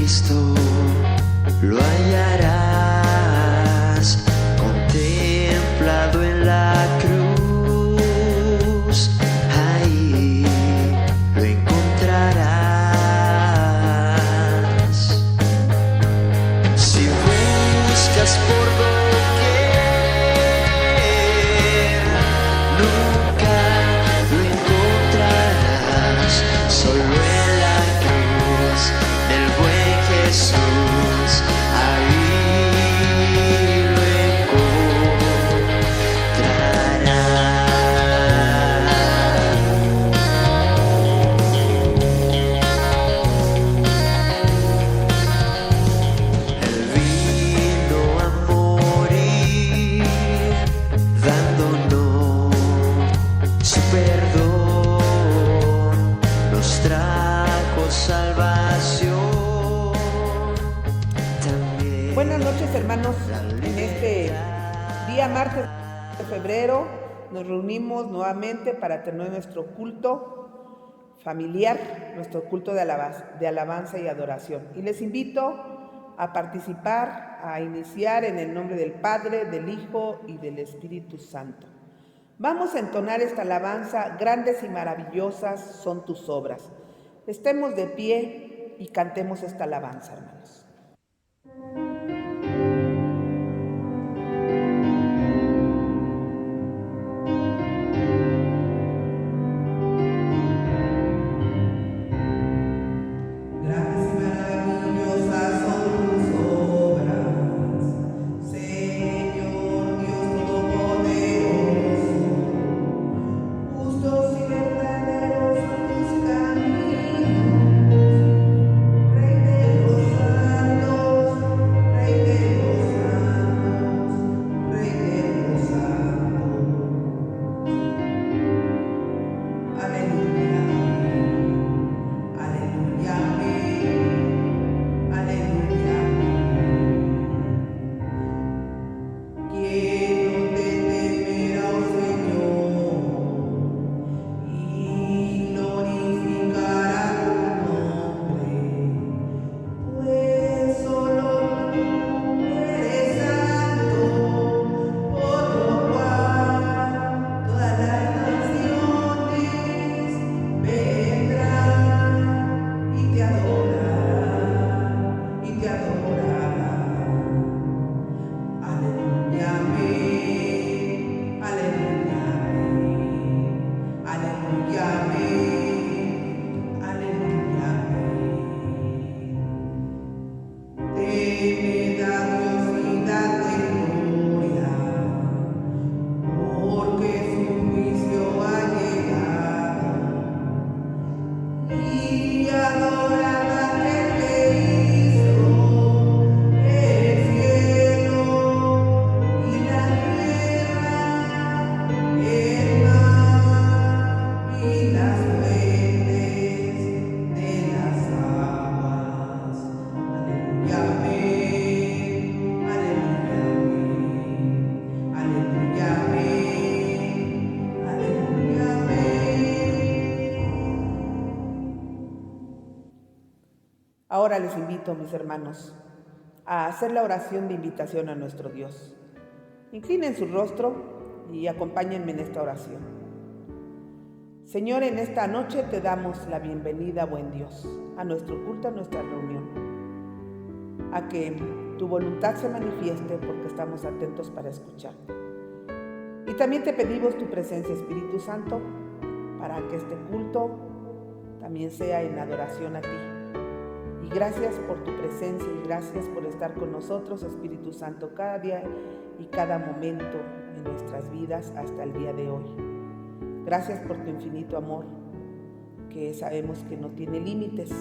Cristo lo hallarás, contemplado en la cruz, ahí lo encontrarás. Si buscas por doquier, nunca lo encontrarás, solo en la cruz del buen Jesús, ahí lo encontrarás. Él vino a morir, dándonos su perdón, nos trajo salvación. También Buenas noches, hermanos. En este día martes de febrero nos reunimos nuevamente para tener nuestro culto familiar, nuestro culto de alabanza y adoración. Y les invito a participar, a iniciar en el nombre del Padre, del Hijo y del Espíritu Santo. Vamos a entonar esta alabanza: grandes y maravillosas son tus obras. Estemos de pie y cantemos esta alabanza, hermanos. Ahora les invito, mis hermanos, a hacer la oración de invitación a nuestro Dios. Inclinen su rostro y acompáñenme en esta oración. Señor, en esta noche te damos la bienvenida, buen Dios, a nuestro culto, a nuestra reunión, a que tu voluntad se manifieste, porque estamos atentos para escucharte. Y también te pedimos tu presencia, Espíritu Santo, para que este culto también sea en adoración a ti. Y gracias por tu presencia y gracias por estar con nosotros, Espíritu Santo, cada día y cada momento de nuestras vidas hasta el día de hoy. Gracias por tu infinito amor, que sabemos que no tiene límites.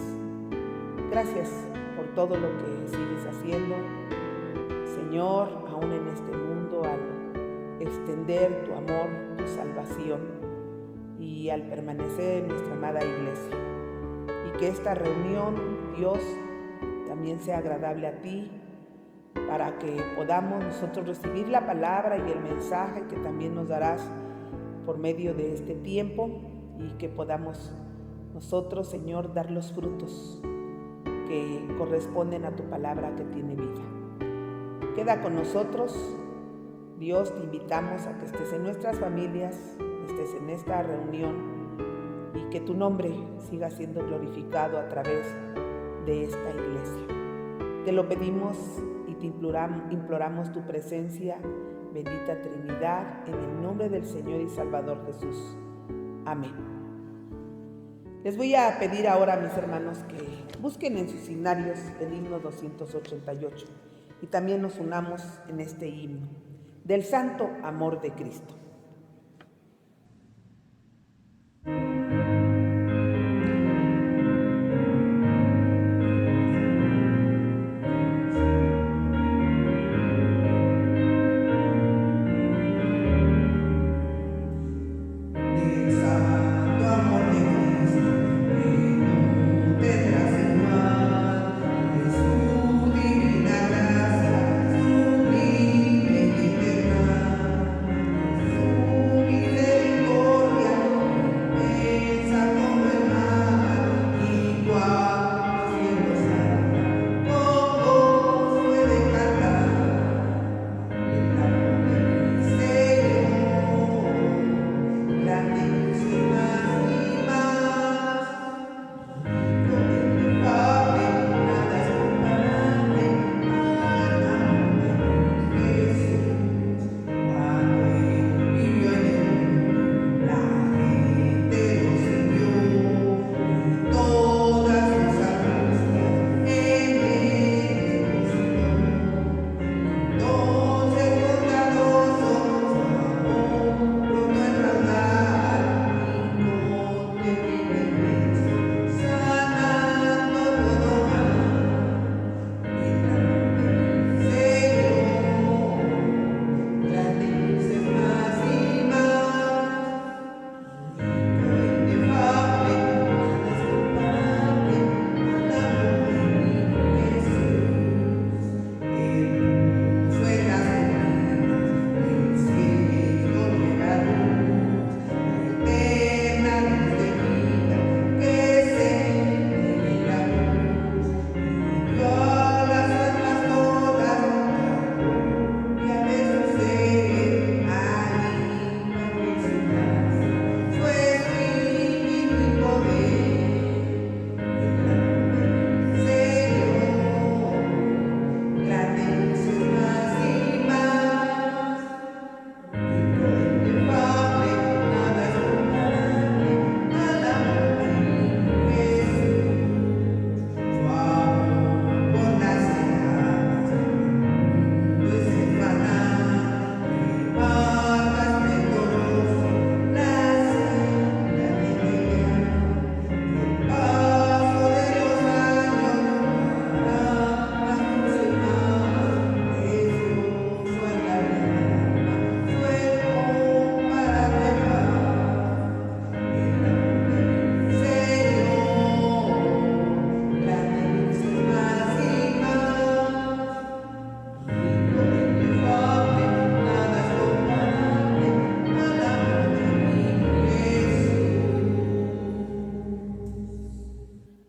Gracias por todo lo que sigues haciendo, Señor, aún en este mundo, al extender tu amor, tu salvación y al permanecer en nuestra amada iglesia. Y que esta reunión, Dios, también sea agradable a ti, para que podamos nosotros recibir la palabra y el mensaje que también nos darás por medio de este tiempo, y que podamos nosotros, Señor, dar los frutos que corresponden a tu palabra que tiene vida. Queda con nosotros, Dios, te invitamos a que estés en nuestras familias, estés en esta reunión y que tu nombre siga siendo glorificado a través de esta iglesia. Te lo pedimos y te imploramos tu presencia, bendita Trinidad, en el nombre del Señor y Salvador Jesús. Amén. Les voy a pedir ahora, mis hermanos, que busquen en sus signarios el himno 288 y también nos unamos en este himno del santo amor de Cristo.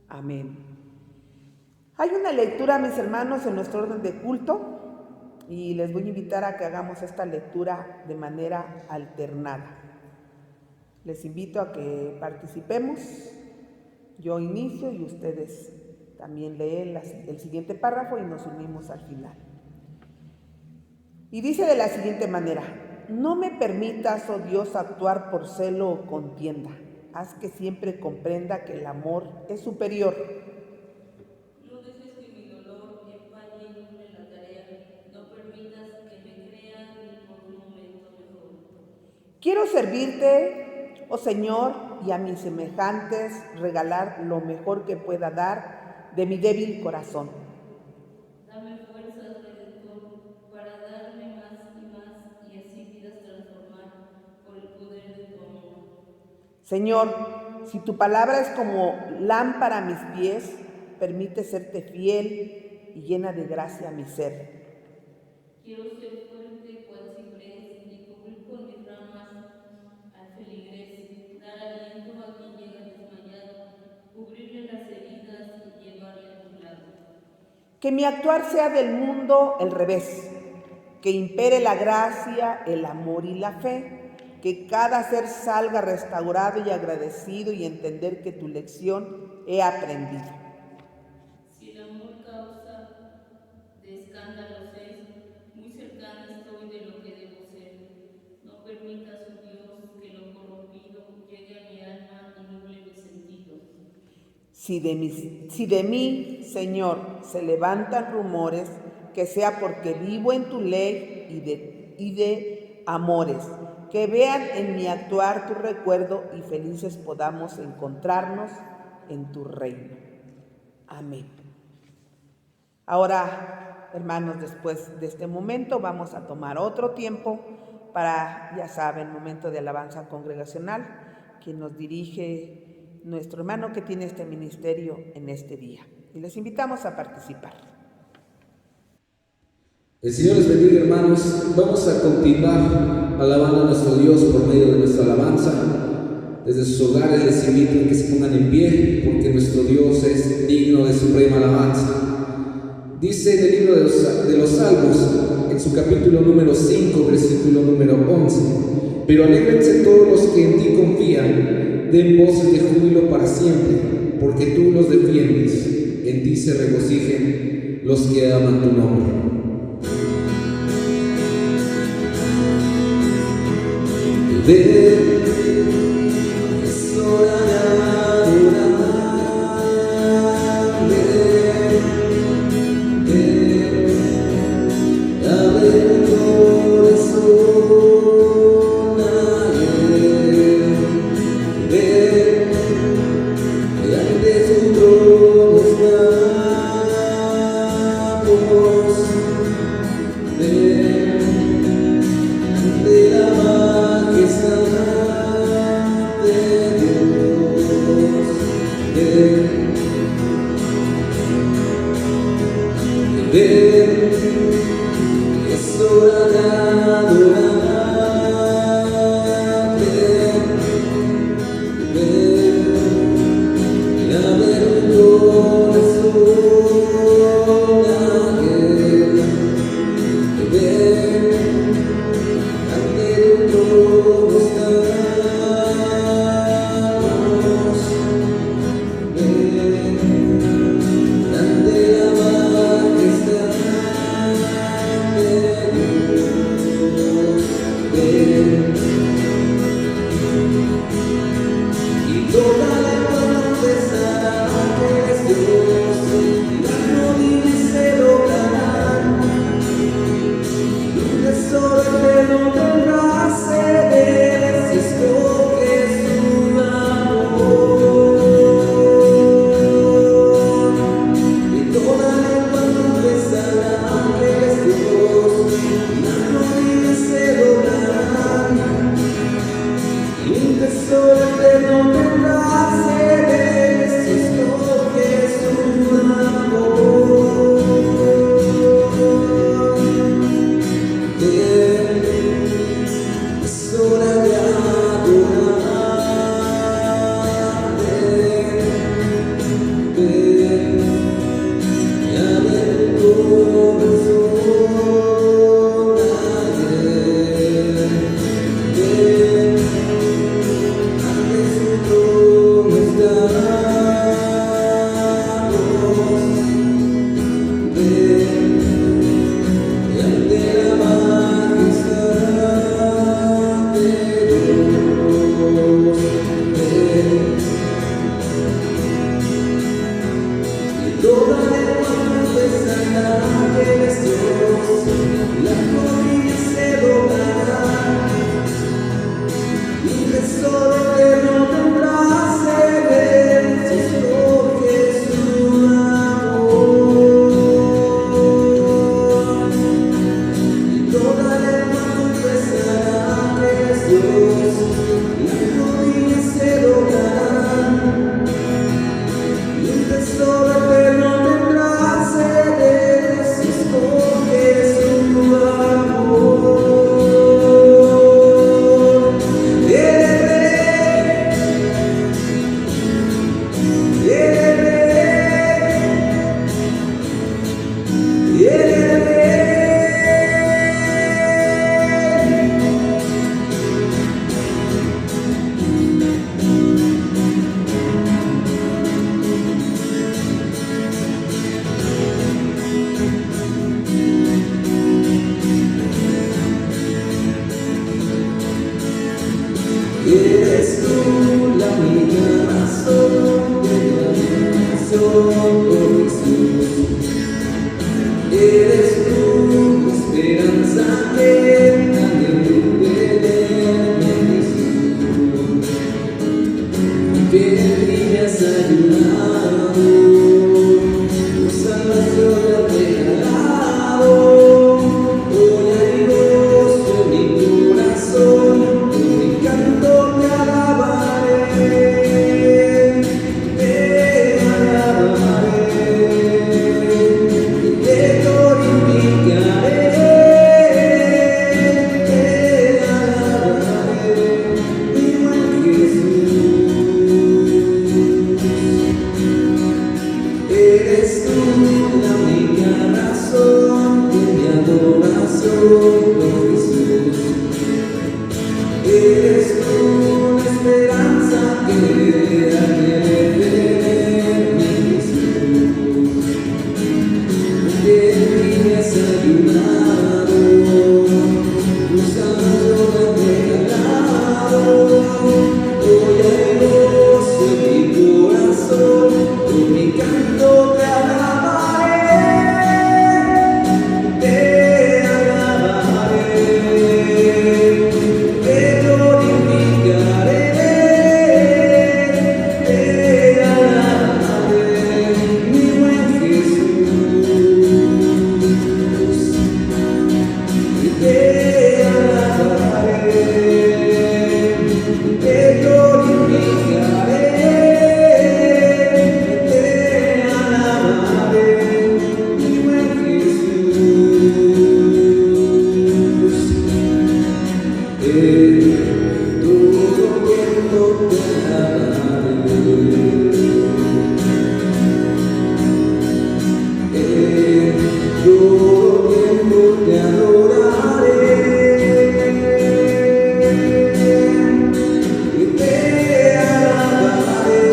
Amén. Hay una lectura, mis hermanos, en nuestro orden de culto y les voy a invitar a que hagamos esta lectura de manera alternada. Les invito a que participemos. Yo inicio y ustedes también leen el siguiente párrafo y nos unimos al final. Y dice de la siguiente manera: no me permitas, oh Dios, actuar por celo o contienda. Haz que siempre comprenda que el amor es superior. No dejes que mi dolor empañe y nuble la tarea. No permitas que me crea ni por un momento mejor. Quiero servirte, oh Señor, y a mis semejantes regalar lo mejor que pueda dar de mi débil corazón. Dame fuerzas, Redentor, para darme más y así vidas transformar por el poder de tu amor. Señor, si tu palabra es como lámpara a mis pies, permite serte fiel y llena de gracia mi ser. Quiero ser fuerte cual ciprés y cubrir con mis ramas al feligres, dar aliento a quien llega desmayado, cubrirle las heridas y llevarle a tus lados. Que mi actuar sea del mundo el revés, que impere la gracia, el amor y la fe, que cada ser salga restaurado y agradecido y entender que tu lección he aprendido. Si el amor causa de escándalos es, muy cercana estoy de lo que debo ser. No permitas, oh Dios, que lo corrompido llegue a mi alma y nuble mis sentidos. Si de mí, Señor, se levantan rumores, que sea porque vivo en tu ley y de amores, que vean en mi actuar tu recuerdo y felices podamos encontrarnos en tu reino. Amén. Ahora, hermanos, después de este momento vamos a tomar otro tiempo para, ya saben, momento de alabanza congregacional, quien nos dirige nuestro hermano que tiene este ministerio en este día. Y les invitamos a participar. El Señor les bendiga, hermanos. Vamos a continuar alabando a nuestro Dios por medio de nuestra alabanza. Desde sus hogares les invito a que se pongan en pie, porque nuestro Dios es digno de suprema alabanza. Dice en el libro de los Salmos, en su capítulo número 5, versículo número 11: pero alégrense todos los que en ti confían, den voces de júbilo para siempre, porque tú los defiendes, en ti se regocijen los que aman tu nombre. Es hora de adorarle, abre tu corazón a él, ante su trono estamos, ante la majestad de Dios, es hora de adorarle, y abre tu corazón a él, ante tu trono estamos, ante la majestad Eres tú la esperanza que nadie puede tenerme, Jesús. Ven y me has ayudado, tu salvación me has regalado. Hoy hay gozo en mi corazón, con mi canto te alabaré. Eres tú la única razón de mi adoración, oh Jesús. Eres tú la esperanza que me ha de tener, mi Jesús. Ven y me has ayudado, tu salvación me has regalado. Hoy hay gozo en mi corazón, con mi canto te alabaré, te glorificaré, te alabaré, mi buen Jesús, te alabaré, te glorificaré. Te adoraré y te alabaré,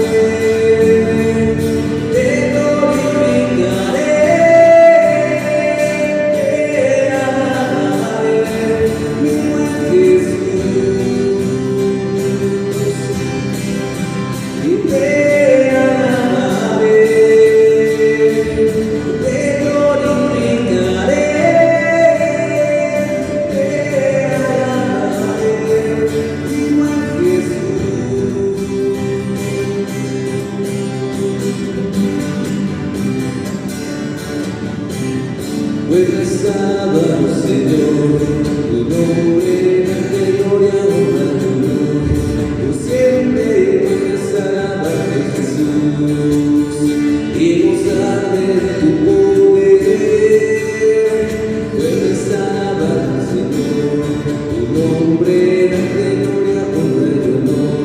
te glorificaré, te alabaré, mi buen Jesús, y te alabaré, te glorificaré. Pues rezaba, Señor, tu nombre de gloria, honra, tu honor, por siempre. Pues rezaba, Jesús, y gozar de tu poder. Pues rezaba, Señor, tu nombre de gloria, honra y honor,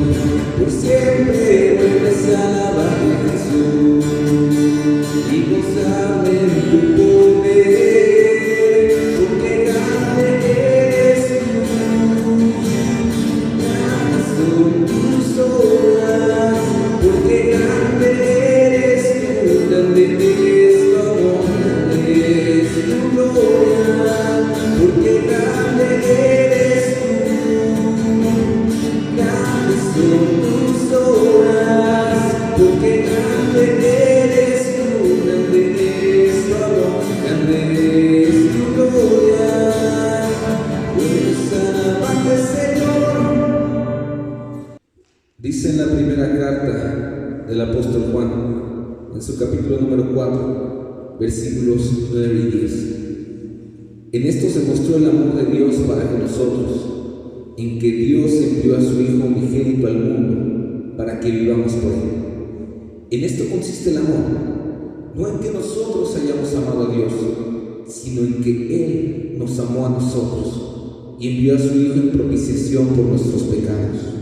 por siempre. Pues rezaba, Jesús, y gozar de tu poder. Dice en la primera carta del apóstol Juan, en su capítulo número 4, versículos 9 y 10. En esto se mostró el amor de Dios para con nosotros, en que Dios envió a su Hijo unigénito al mundo para que vivamos por Él. En esto consiste el amor, no en que nosotros hayamos amado a Dios, sino en que Él nos amó a nosotros y envió a su Hijo en propiciación por nuestros pecados.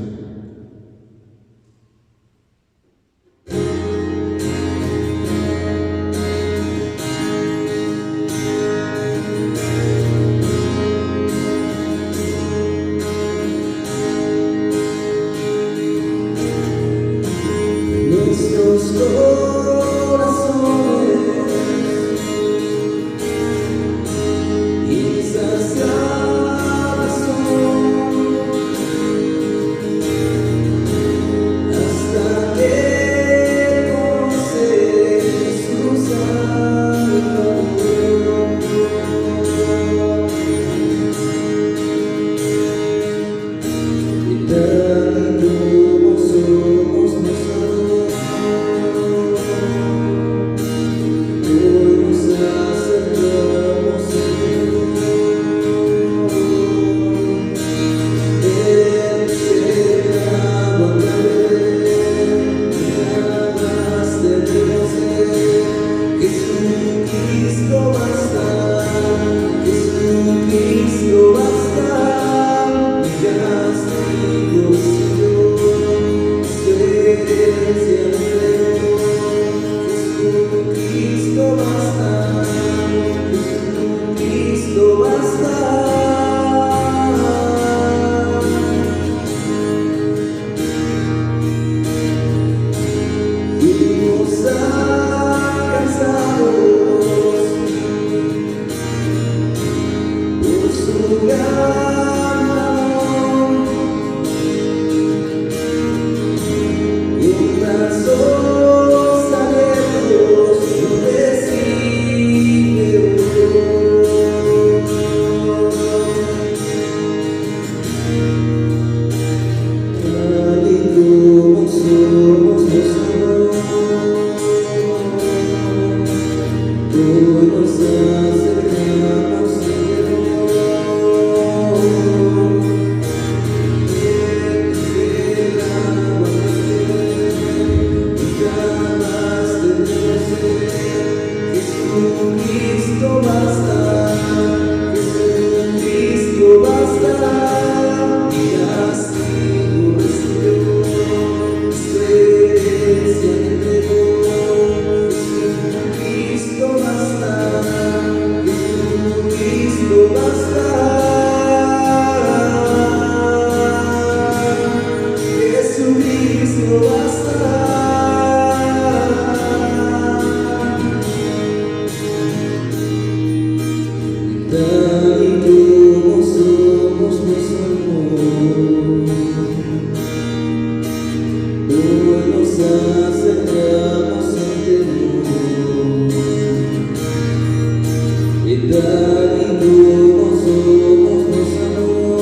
tal y como somos nos amó,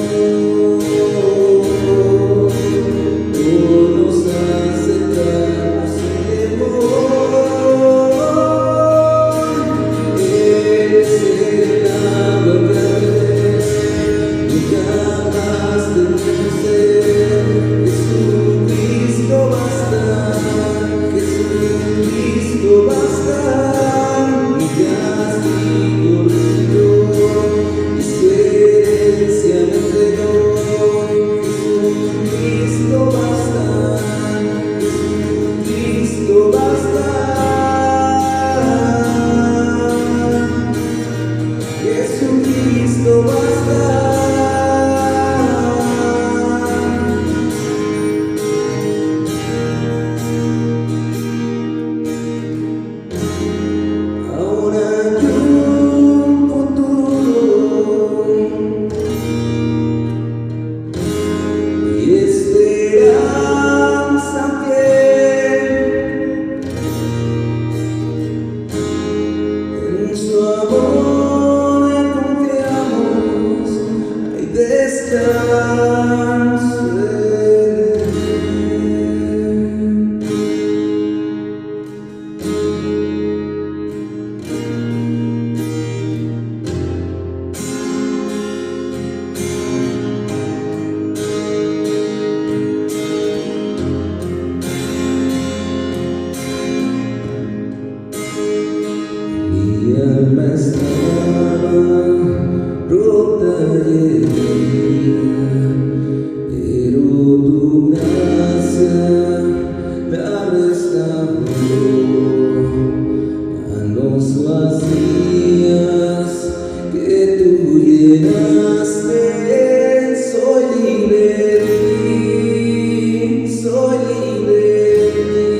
no nos aceptamos sin temor. Él se daba otra vez, nunca más de vencer. Jesucristo basta, Jesucristo basta, mi castigo recibió y su herencia me entregó. Jesucristo basta, Jesucristo basta, Jesucristo basta. Ahora hay un futuro y esperanza fiel, en su amor confiamos, hay descanso en él. Mi alma estaba rota y herida, pero tu gracia la restauró. Manos vacías que tú llenaste, soy libre de ti, soy libre de ti.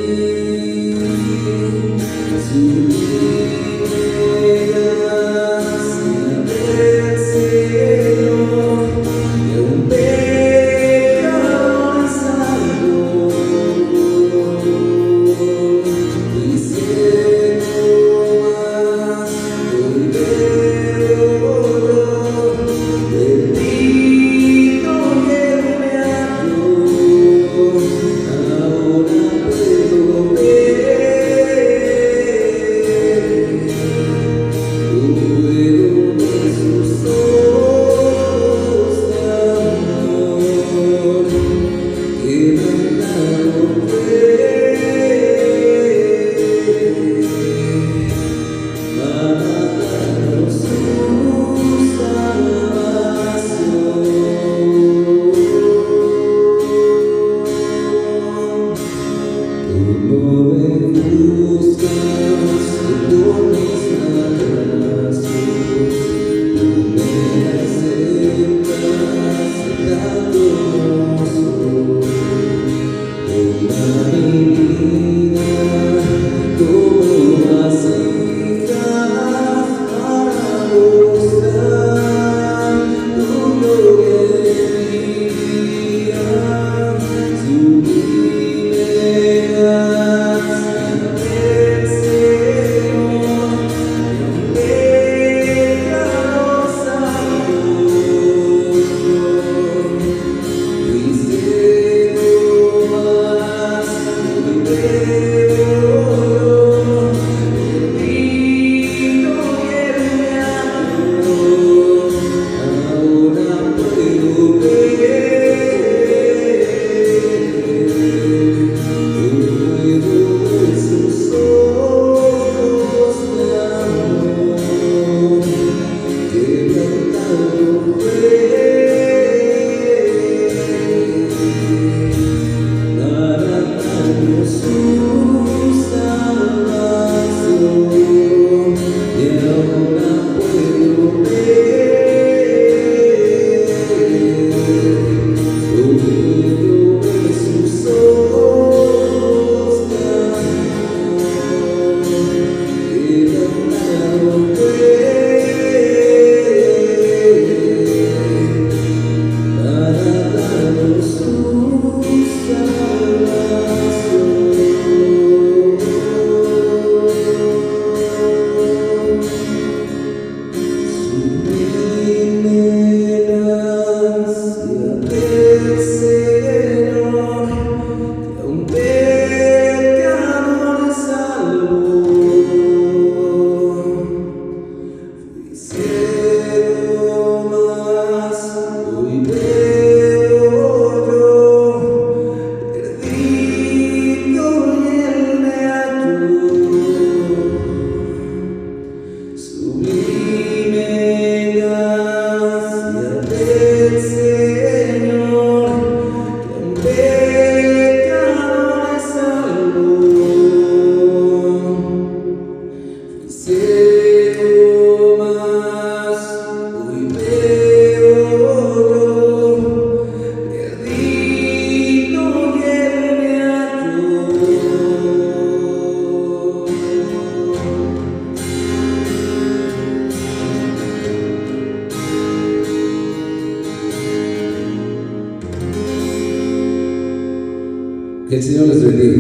Que el Señor les bendiga.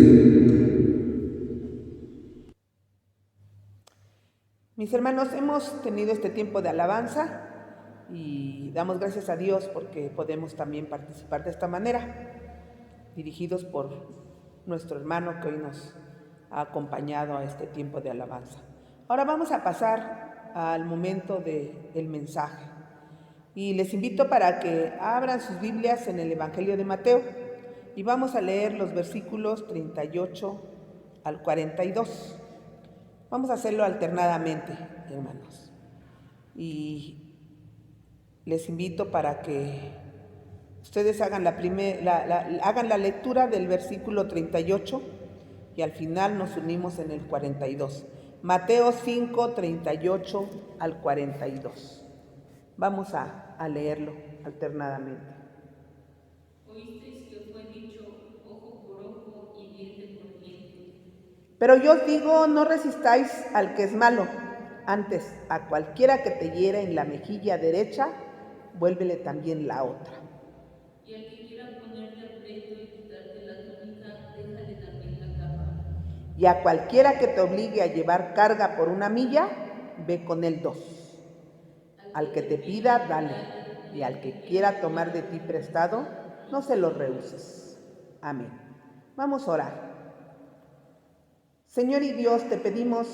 Mis hermanos, hemos tenido este tiempo de alabanza y damos gracias a Dios porque podemos también participar de esta manera, dirigidos por nuestro hermano que hoy nos ha acompañado a este tiempo de alabanza. Ahora vamos a pasar al momento del mensaje y les invito para que abran sus Biblias en el Evangelio de Mateo y vamos a leer los versículos 38 al 42. Vamos a hacerlo alternadamente, hermanos. Y les invito para que ustedes hagan hagan la lectura del versículo 38 y al final nos unimos en el 42. Mateo 5, 38 al 42. Vamos a leerlo alternadamente. Oísteis que fue dicho ojo por ojo y diente por diente. Pero yo os digo, no resistáis al que es malo. Antes, a cualquiera que te hiera en la mejilla derecha, vuélvele también la otra. Y al que quiera ponerte a pleito y quitarte la túnica, déjale también la capa. Y a cualquiera que te obligue a llevar carga por una milla, ve con él 2. Al que te pida, dale. Y al que quiera tomar de ti prestado, no se lo rehuses. Amén. Vamos a orar. Señor y Dios, te pedimos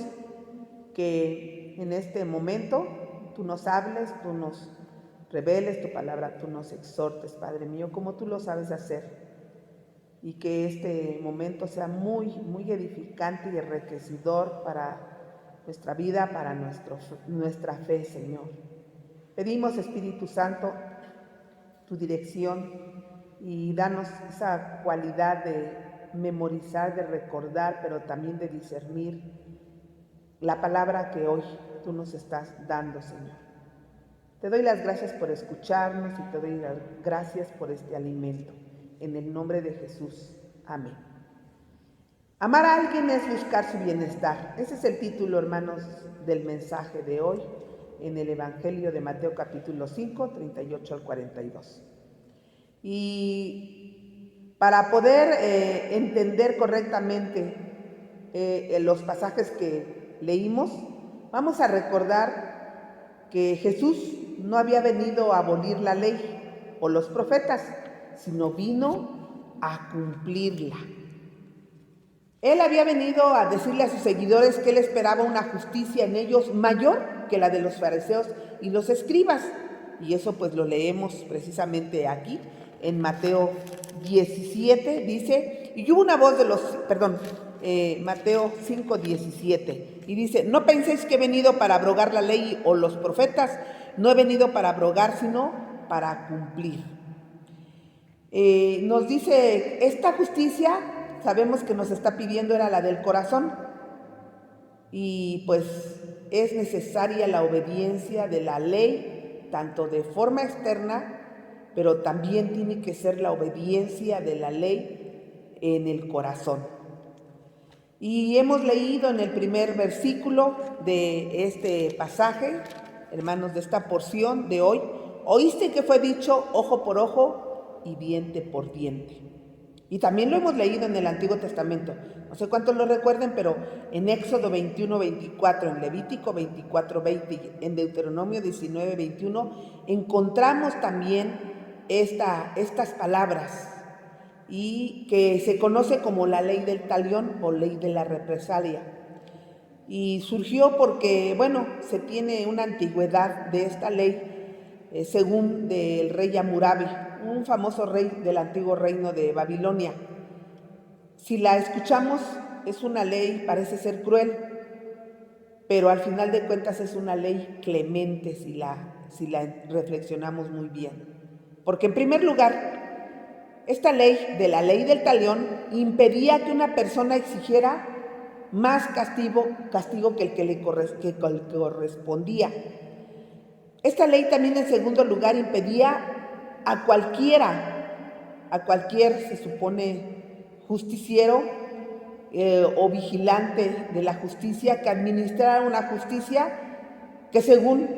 que en este momento tú nos hables, tú nos reveles tu palabra, tú nos exhortes, Padre mío, como tú lo sabes hacer. Y que este momento sea muy, muy edificante y enriquecedor para nuestra vida, para nuestra fe, Señor. Pedimos, Espíritu Santo, tu dirección y danos esa cualidad de memorizar, de recordar, pero también de discernir la palabra que hoy tú nos estás dando, Señor. Te doy las gracias por escucharnos y te doy las gracias por este alimento. En el nombre de Jesús. Amén. Amar a alguien es buscar su bienestar. Ese es el título, hermanos, del mensaje de hoy en el Evangelio de Mateo capítulo 5, 38 al 42. Y para poder entender correctamente los pasajes que leímos, vamos a recordar que Jesús no había venido a abolir la ley o los profetas, sino vino a cumplirla. Él había venido a decirle a sus seguidores que él esperaba una justicia en ellos mayor que la de los fariseos y los escribas. Y eso pues lo leemos precisamente aquí en Mateo 17, dice, y hubo una voz de Mateo 5, 17, y dice, no penséis que he venido para abrogar la ley o los profetas, no he venido para abrogar, sino para cumplir. Nos dice, esta justicia, sabemos que nos está pidiendo era la del corazón, y pues es necesaria la obediencia de la ley, tanto de forma externa, pero también tiene que ser la obediencia de la ley en el corazón. Y hemos leído en el primer versículo de este pasaje, hermanos, de esta porción de hoy, oíste que fue dicho ojo por ojo y diente por diente. Y también lo hemos leído en el Antiguo Testamento. No sé cuántos lo recuerden, pero en Éxodo 21, 24, en Levítico 24, 20, en Deuteronomio 19, 21, encontramos también estas palabras, y que se conoce como la ley del talión o ley de la represalia. Y surgió porque, se tiene una antigüedad de esta ley, según del rey Hammurabi, un famoso rey del antiguo reino de Babilonia. Si la escuchamos, es una ley, parece ser cruel, pero al final de cuentas es una ley clemente si la reflexionamos muy bien. Porque en primer lugar, esta ley de la ley del talión impedía que una persona exigiera más castigo que el que le correspondía. Esta ley también en segundo lugar impedía a cualquier, se supone, justiciero o vigilante de la justicia que administrara una justicia que según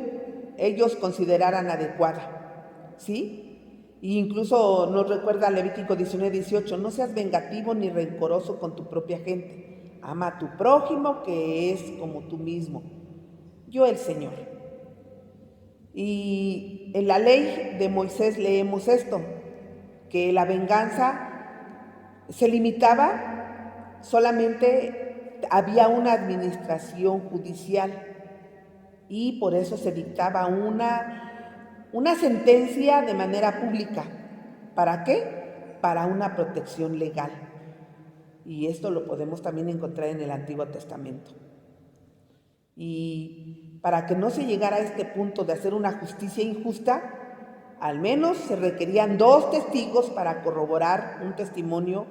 ellos consideraran adecuada, ¿sí? Y incluso nos recuerda Levítico 19:18, no seas vengativo ni rencoroso con tu propia gente. Ama a tu prójimo que es como tú mismo. Yo el Señor. Y en la ley de Moisés leemos esto, que la venganza se limitaba, solamente había una administración judicial y por eso se dictaba una sentencia de manera pública. ¿Para qué? Para una protección legal. Y esto lo podemos también encontrar en el Antiguo Testamento. Y para que no se llegara a este punto de hacer una justicia injusta, al menos se requerían 2 testigos para corroborar un testimonio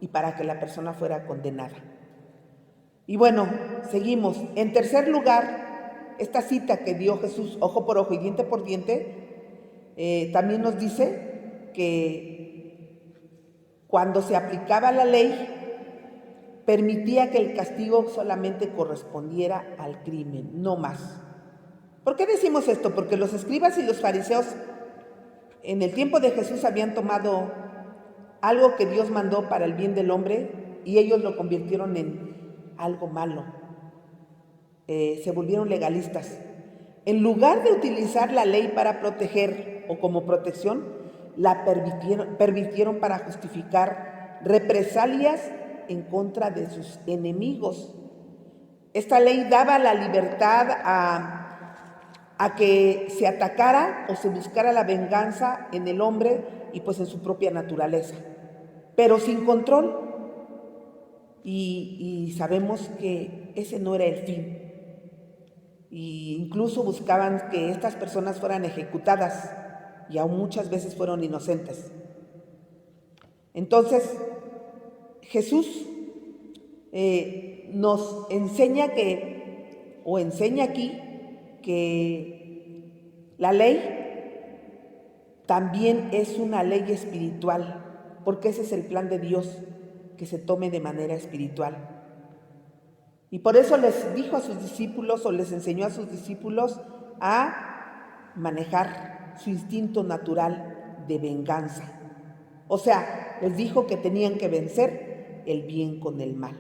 y para que la persona fuera condenada. Y bueno, seguimos. En tercer lugar, esta cita que dio Jesús, ojo por ojo y diente por diente, también nos dice que cuando se aplicaba la ley, permitía que el castigo solamente correspondiera al crimen, no más. ¿Por qué decimos esto? Porque los escribas y los fariseos en el tiempo de Jesús habían tomado algo que Dios mandó para el bien del hombre y ellos lo convirtieron en algo malo. Se volvieron legalistas. En lugar de utilizar la ley para proteger o como protección, la permitieron para justificar represalias en contra de sus enemigos. Esta ley daba la libertad a que se atacara o se buscara la venganza en el hombre y pues en su propia naturaleza, pero sin control. Y sabemos que ese no era el fin. Y incluso buscaban que estas personas fueran ejecutadas y aún muchas veces fueron inocentes. Entonces, Jesús nos enseña enseña aquí que la ley también es una ley espiritual, porque ese es el plan de Dios, que se tome de manera espiritual. Y por eso les dijo a sus discípulos o les enseñó a sus discípulos a manejar su instinto natural de venganza. O sea, les dijo que tenían que vencer el bien con el mal.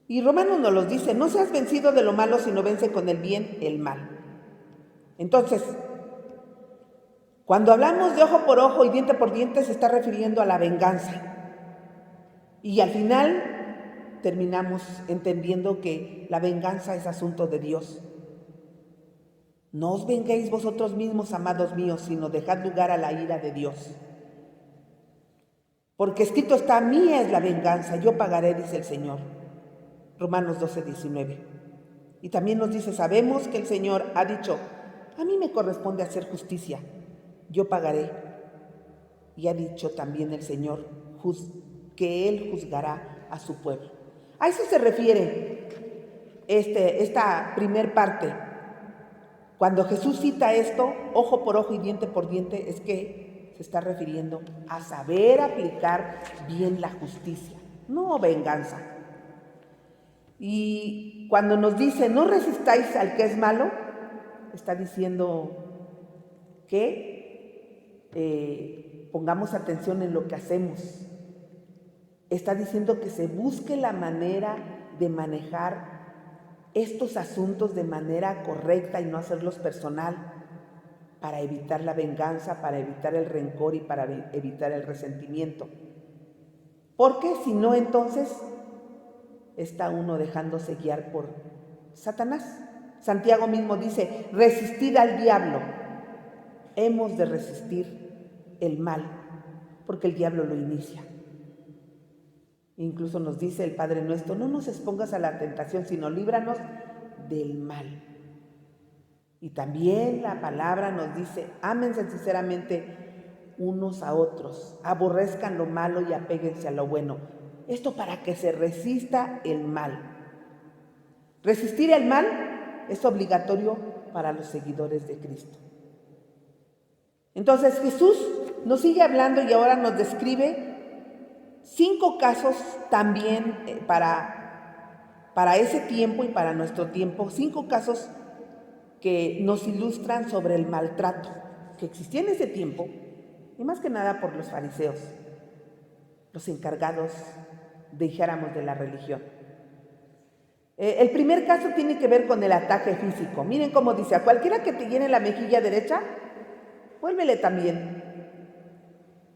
Y Romanos nos los dice, no seas vencido de lo malo, sino vence con el bien el mal. Entonces, cuando hablamos de ojo por ojo y diente por diente, se está refiriendo a la venganza. Y al final terminamos entendiendo que la venganza es asunto de Dios. No os venguéis vosotros mismos, amados míos, sino dejad lugar a la ira de Dios. Porque escrito está, mía es la venganza, yo pagaré, dice el Señor. Romanos 12:19. Y también nos dice, sabemos que el Señor ha dicho, a mí me corresponde hacer justicia, yo pagaré. Y ha dicho también el Señor que Él juzgará a su pueblo. A eso se refiere esta primer parte. Cuando Jesús cita esto, ojo por ojo y diente por diente, es que se está refiriendo a saber aplicar bien la justicia, no venganza. Y cuando nos dice, no resistáis al que es malo, está diciendo que pongamos atención en lo que hacemos. Está diciendo que se busque la manera de manejar estos asuntos de manera correcta y no hacerlos personal, para evitar la venganza, para evitar el rencor y para evitar el resentimiento. Porque si no, entonces está uno dejándose guiar por Satanás. Santiago mismo dice, resistid al diablo. Hemos de resistir el mal, porque el diablo lo inicia. Incluso nos dice el Padre Nuestro, no nos expongas a la tentación, sino líbranos del mal. Y también la palabra nos dice, ámense sinceramente unos a otros, aborrezcan lo malo y apéguense a lo bueno. Esto para que se resista el mal. Resistir el mal es obligatorio para los seguidores de Cristo. Entonces Jesús nos sigue hablando y ahora nos describe 5 casos también para ese tiempo y para nuestro tiempo, 5 casos que nos ilustran sobre el maltrato que existía en ese tiempo y más que nada por los fariseos, los encargados, dijéramos, de la religión. El primer caso tiene que ver con el ataque físico. Miren cómo dice: a cualquiera que te llene la mejilla derecha, vuélvele también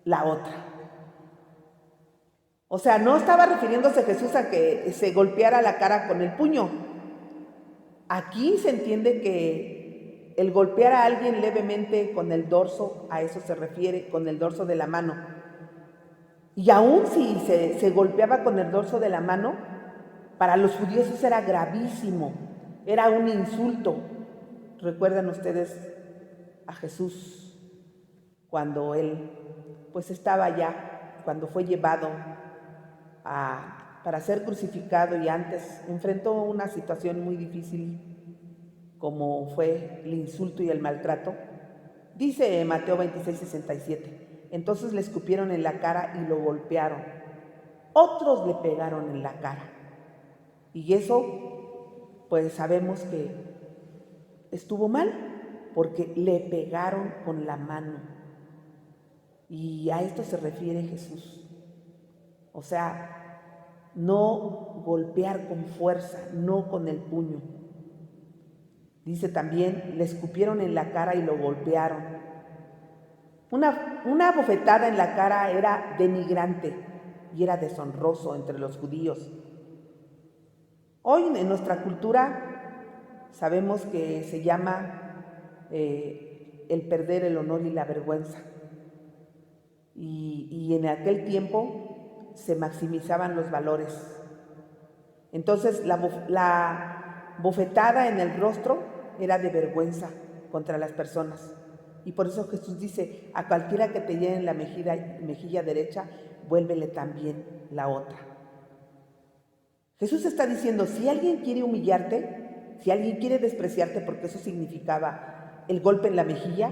la otra. O sea, no estaba refiriéndose Jesús a que se golpeara la cara con el puño. Aquí se entiende que el golpear a alguien levemente con el dorso, a eso se refiere, con el dorso de la mano. Y aún si se golpeaba con el dorso de la mano, para los judíos eso era gravísimo, era un insulto. ¿Recuerdan ustedes a Jesús cuando él pues estaba allá, cuando fue llevado para ser crucificado, y antes enfrentó una situación muy difícil como fue el insulto y el maltrato? Dice Mateo 26:67, entonces le escupieron en la cara y lo golpearon, otros le pegaron en la cara, y eso pues sabemos que estuvo mal porque le pegaron con la mano, y a esto se refiere Jesús. O sea, no golpear con fuerza, no con el puño. Dice también, le escupieron en la cara y lo golpearon. Una bofetada en la cara era denigrante y era deshonroso entre los judíos. Hoy en nuestra cultura sabemos que se llama el perder el honor y la vergüenza. Y en aquel tiempo se maximizaban los valores. Entonces la bofetada en el rostro era de vergüenza contra las personas. Y por eso Jesús dice: a cualquiera que te llene la mejilla derecha, vuélvele también la otra. Jesús está diciendo: si alguien quiere humillarte, si alguien quiere despreciarte, porque eso significaba el golpe en la mejilla,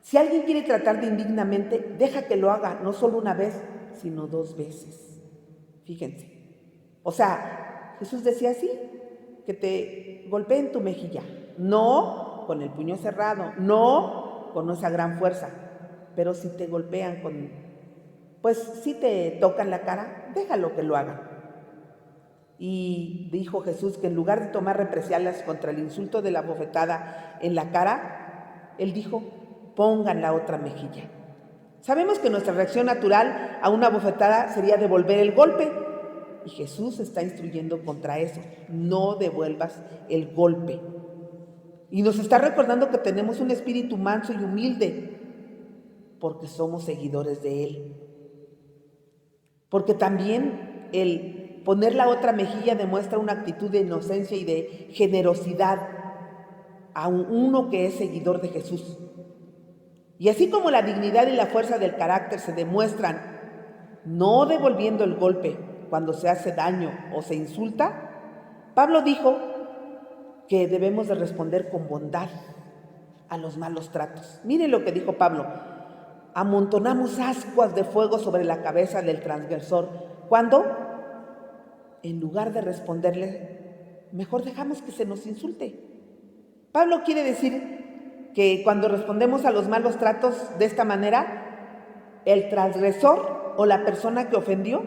si alguien quiere tratarte indignamente, deja que lo haga, no solo una vez, sino 2 veces. Fíjense. O sea, Jesús decía así, que te golpeen tu mejilla, no con el puño cerrado, no con esa gran fuerza, pero si te golpean si te tocan la cara, déjalo que lo hagan. Y dijo Jesús que en lugar de tomar represalias contra el insulto de la bofetada en la cara, él dijo: pongan la otra mejilla. Sabemos que nuestra reacción natural a una bofetada sería devolver el golpe, y Jesús está instruyendo contra eso: no devuelvas el golpe. Y nos está recordando que tenemos un espíritu manso y humilde, porque somos seguidores de Él. Porque también el poner la otra mejilla demuestra una actitud de inocencia y de generosidad a uno que es seguidor de Jesús. Y así como la dignidad y la fuerza del carácter se demuestran no devolviendo el golpe cuando se hace daño o se insulta, Pablo dijo que debemos de responder con bondad a los malos tratos. Miren lo que dijo Pablo: amontonamos ascuas de fuego sobre la cabeza del transgresor, cuando en lugar de responderle, mejor dejamos que se nos insulte. Pablo quiere decir que cuando respondemos a los malos tratos de esta manera, el transgresor o la persona que ofendió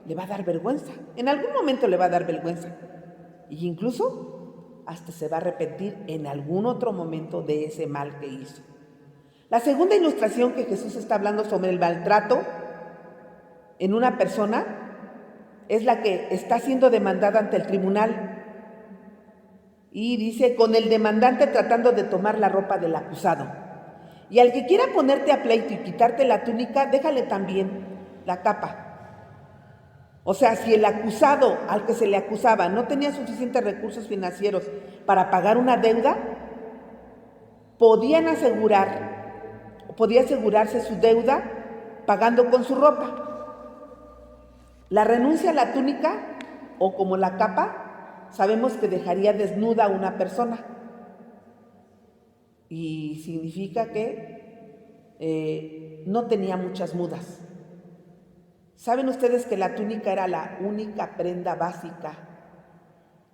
le va a dar vergüenza. En algún momento le va a dar vergüenza. Y incluso hasta se va a arrepentir en algún otro momento de ese mal que hizo. La segunda ilustración que Jesús está hablando sobre el maltrato en una persona es la que está siendo demandada ante el tribunal. Y dice: con el demandante tratando de tomar la ropa del acusado. Y al que quiera ponerte a pleito y quitarte la túnica, déjale también la capa. O sea, si el acusado al que se le acusaba no tenía suficientes recursos financieros para pagar una deuda, podía asegurarse su deuda pagando con su ropa. La renuncia a la túnica, o como la capa, sabemos que dejaría desnuda a una persona. Y significa que no tenía muchas mudas. ¿Saben ustedes que la túnica era la única prenda básica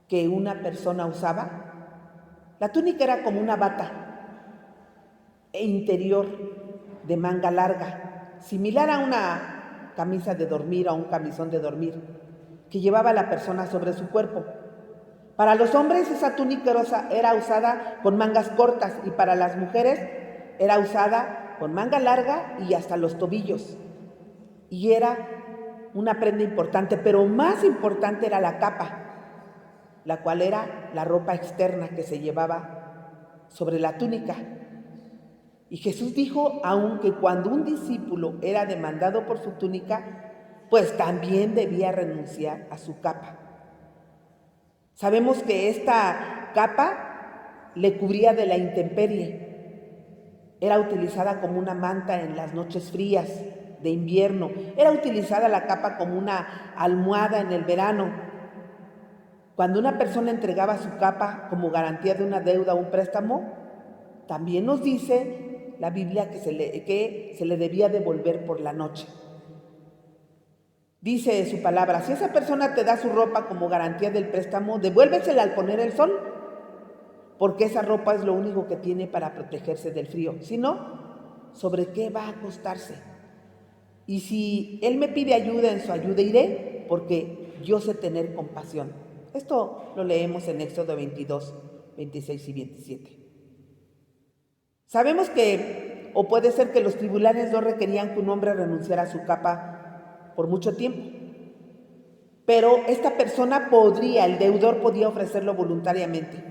que una persona usaba? La túnica era como una bata interior de manga larga, similar a una camisa de dormir o un camisón de dormir, que llevaba la persona sobre su cuerpo. Para los hombres esa túnica era usada con mangas cortas y para las mujeres era usada con manga larga y hasta los tobillos. Y era una prenda importante, pero más importante era la capa, la cual era la ropa externa que se llevaba sobre la túnica. Y Jesús dijo, aunque cuando un discípulo era demandado por su túnica, pues también debía renunciar a su capa. Sabemos que esta capa le cubría de la intemperie. Era utilizada como una manta en las noches frías de invierno. Era utilizada la capa como una almohada en el verano. Cuando una persona entregaba su capa como garantía de una deuda o un préstamo, también nos dice la Biblia que se le debía devolver por la noche. Dice su palabra, si esa persona te da su ropa como garantía del préstamo, devuélvesela al poner el sol, porque esa ropa es lo único que tiene para protegerse del frío. Si no, ¿sobre qué va a acostarse? Y si él me pide ayuda, en su ayuda iré, porque yo sé tener compasión. Esto lo leemos en Éxodo 22, 26 y 27. Sabemos que, o puede ser que los tribunales no requerían que un hombre renunciara a su capa por mucho tiempo, pero esta persona el deudor podía ofrecerlo voluntariamente.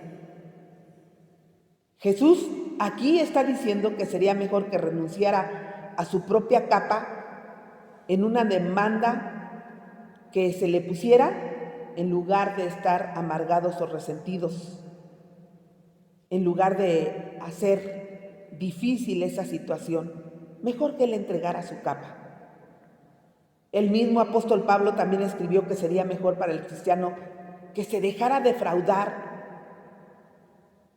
Jesús aquí está diciendo que sería mejor que renunciara a su propia capa en una demanda que se le pusiera en lugar de estar amargados o resentidos, en lugar de hacer difícil esa situación, mejor que le entregara su capa. El mismo apóstol Pablo también escribió que sería mejor para el cristiano que se dejara defraudar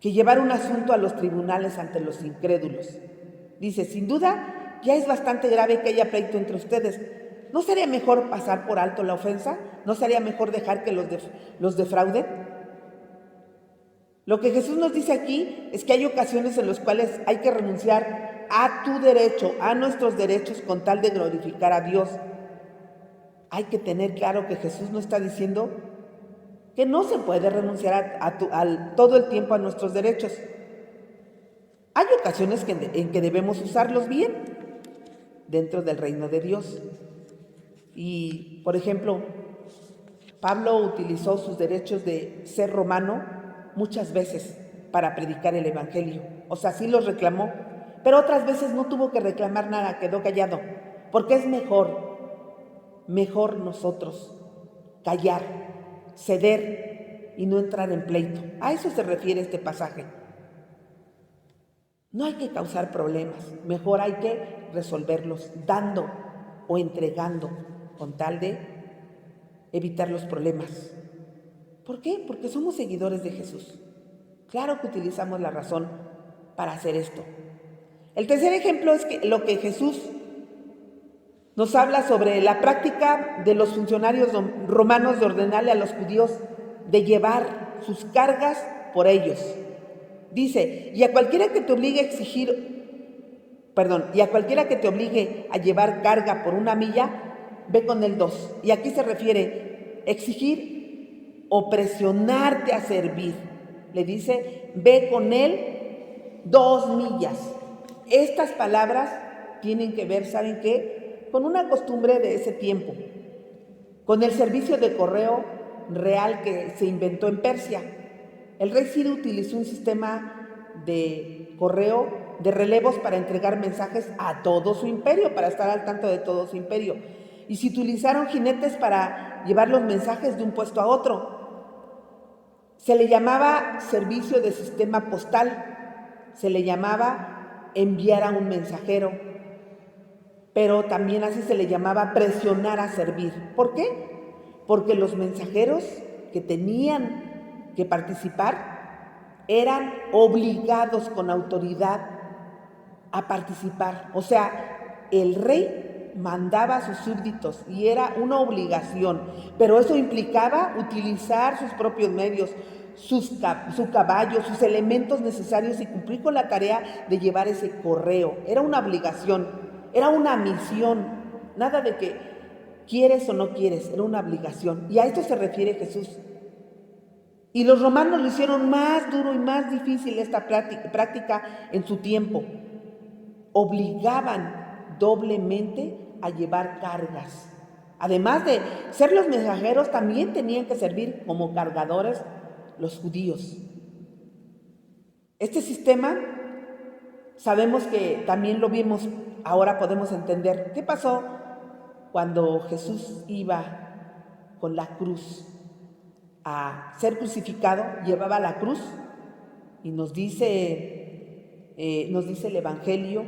que llevar un asunto a los tribunales ante los incrédulos. Dice, sin duda, ya es bastante grave que haya pleito entre ustedes. ¿No sería mejor pasar por alto la ofensa? ¿No sería mejor dejar que los defrauden? Lo que Jesús nos dice aquí es que hay ocasiones en las cuales hay que renunciar a tu derecho, a nuestros derechos, con tal de glorificar a Dios. Hay que tener claro que Jesús no está diciendo que no se puede renunciar todo el tiempo a nuestros derechos. Hay ocasiones en que debemos usarlos bien dentro del reino de Dios. Y, por ejemplo, Pablo utilizó sus derechos de ser romano muchas veces para predicar el evangelio. O sea, sí los reclamó, pero otras veces no tuvo que reclamar nada, quedó callado, porque es mejor nosotros callar, ceder y no entrar en pleito. A eso se refiere este pasaje. No hay que causar problemas, mejor hay que resolverlos dando o entregando con tal de evitar los problemas. ¿Por qué? Porque somos seguidores de Jesús. Claro que utilizamos la razón para hacer esto. El tercer ejemplo es lo que Jesús nos habla sobre la práctica de los funcionarios romanos de ordenarle a los judíos de llevar sus cargas por ellos. Dice, y a cualquiera que te obligue a llevar carga por 1 milla, ve con él 2. Y aquí se refiere exigir o presionarte a servir. Le dice, ve con él 2 millas. Estas palabras tienen que ver, ¿saben qué? Con una costumbre de ese tiempo, con el servicio de correo real que se inventó en Persia. El rey Ciro utilizó un sistema de correo de relevos para entregar mensajes a todo su imperio, para estar al tanto de todo su imperio. Y se utilizaron jinetes para llevar los mensajes de un puesto a otro. Se le llamaba servicio de sistema postal, se le llamaba enviar a un mensajero, pero también así se le llamaba presionar a servir. ¿Por qué? Porque los mensajeros que tenían que participar eran obligados con autoridad a participar. O sea, el rey mandaba a sus súbditos y era una obligación, pero eso implicaba utilizar sus propios medios, su caballo, sus elementos necesarios y cumplir con la tarea de llevar ese correo. Era una obligación, era una misión, nada de que quieres o no quieres, era una obligación. Y a esto se refiere Jesús. Y los romanos lo hicieron más duro y más difícil esta práctica en su tiempo. Obligaban doblemente a llevar cargas. Además de ser los mensajeros, también tenían que servir como cargadores los judíos. Este sistema, sabemos que también lo vimos, ahora podemos entender qué pasó cuando Jesús iba con la cruz a ser crucificado, llevaba la cruz y nos dice el Evangelio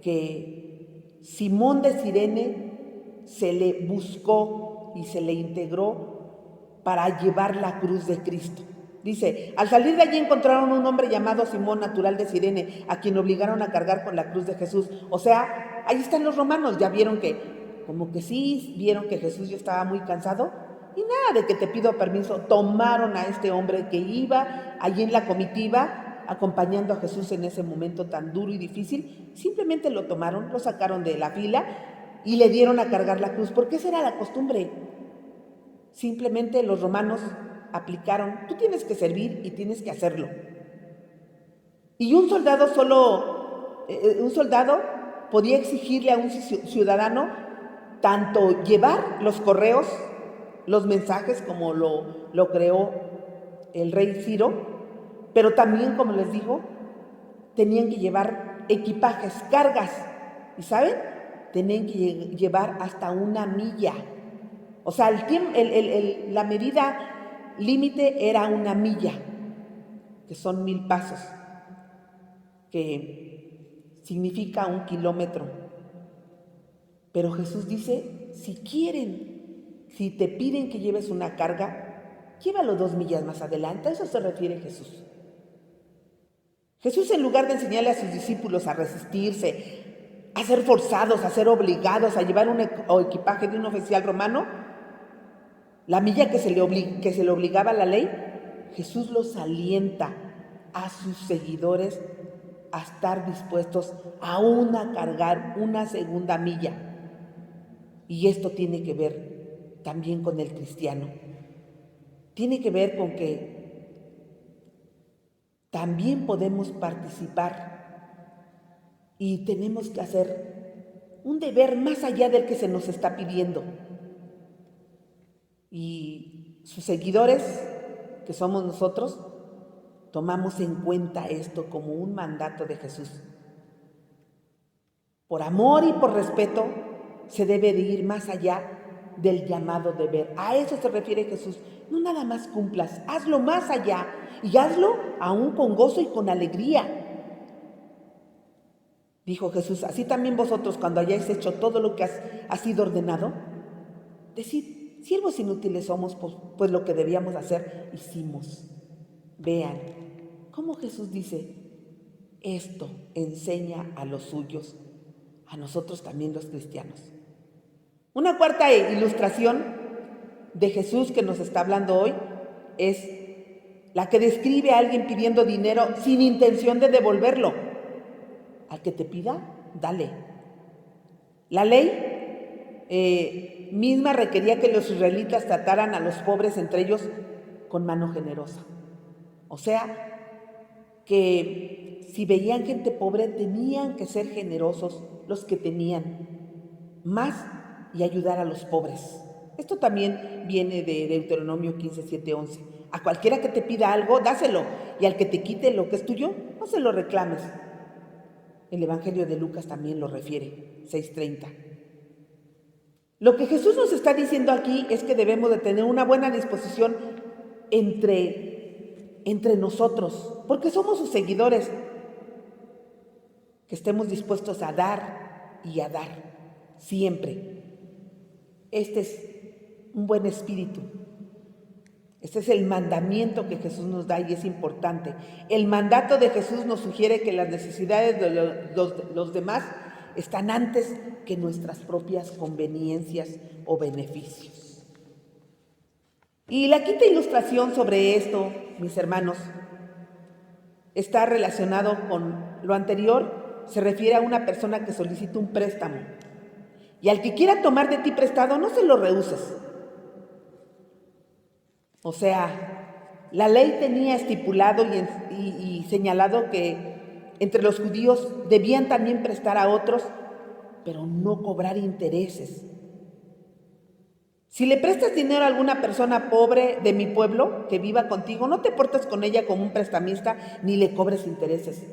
que Simón de Cirene se le buscó y se le integró para llevar la cruz de Cristo. Dice, al salir de allí encontraron un hombre llamado Simón, natural de Cirene, a quien obligaron a cargar con la cruz de Jesús. O sea, ahí están los romanos, ya vieron que, como que sí, vieron que Jesús ya estaba muy cansado. Y nada de que te pido permiso, tomaron a este hombre que iba allí en la comitiva, acompañando a Jesús en ese momento tan duro y difícil. Simplemente lo tomaron, lo sacaron de la fila y le dieron a cargar la cruz, porque esa era la costumbre. Simplemente los romanos aplicaron, tú tienes que servir y tienes que hacerlo. Y un soldado podía exigirle a un ciudadano tanto llevar los correos, los mensajes, como lo creó el rey Ciro, pero también, como les digo, tenían que llevar equipajes, cargas, y ¿saben? Tenían que llevar hasta 1 milla. O sea, la medida límite era 1 milla, que son 1000 pasos, que significa 1 kilómetro. Pero Jesús dice, si te piden que lleves una carga, llévalo 2 millas más adelante. A eso se refiere Jesús. Jesús, en lugar de enseñarle a sus discípulos a resistirse, a ser forzados, a ser obligados a llevar un equipaje de un oficial romano, la milla que se le obligaba a la ley, Jesús los alienta a sus seguidores a estar dispuestos aún a cargar una segunda milla. Y esto tiene que ver también con el cristiano. Tiene que ver con que también podemos participar y tenemos que hacer un deber más allá del que se nos está pidiendo. Y sus seguidores, que somos nosotros, tomamos en cuenta esto como un mandato de Jesús. Por amor y por respeto, se debe de ir más allá del llamado deber. A eso se refiere Jesús. No nada más cumplas, hazlo más allá y hazlo aún con gozo y con alegría. Dijo Jesús, así también vosotros, cuando hayáis hecho todo lo que ha sido ordenado, decid, siervos inútiles somos, pues lo que debíamos hacer, hicimos. Vean cómo Jesús dice, esto enseña a los suyos, a nosotros también los cristianos. Una cuarta ilustración de Jesús que nos está hablando hoy es la que describe a alguien pidiendo dinero sin intención de devolverlo. Al que te pida, dale. La ley misma requería que los israelitas trataran a los pobres entre ellos con mano generosa. O sea, que si veían gente pobre, tenían que ser generosos los que tenían más y ayudar a los pobres. Esto también viene de Deuteronomio 15, 7, 11. A cualquiera que te pida algo, dáselo, y al que te quite lo que es tuyo, no se lo reclames. El Evangelio de Lucas también lo refiere, 6:30. Lo que Jesús nos está diciendo aquí es que debemos de tener una buena disposición entre nosotros, porque somos sus seguidores, que estemos dispuestos a dar y a dar, siempre. Este es un buen espíritu. Este es el mandamiento que Jesús nos da y es importante. El mandato de Jesús nos sugiere que las necesidades de los demás están antes que nuestras propias conveniencias o beneficios. Y la quinta ilustración sobre esto, mis hermanos, está relacionado con lo anterior. Se refiere a una persona que solicita un préstamo. Y al que quiera tomar de ti prestado, no se lo rehuses. O sea, la ley tenía estipulado y señalado que entre los judíos debían también prestar a otros, pero no cobrar intereses. Si le prestas dinero a alguna persona pobre de mi pueblo que viva contigo, no te portes con ella como un prestamista ni le cobres intereses.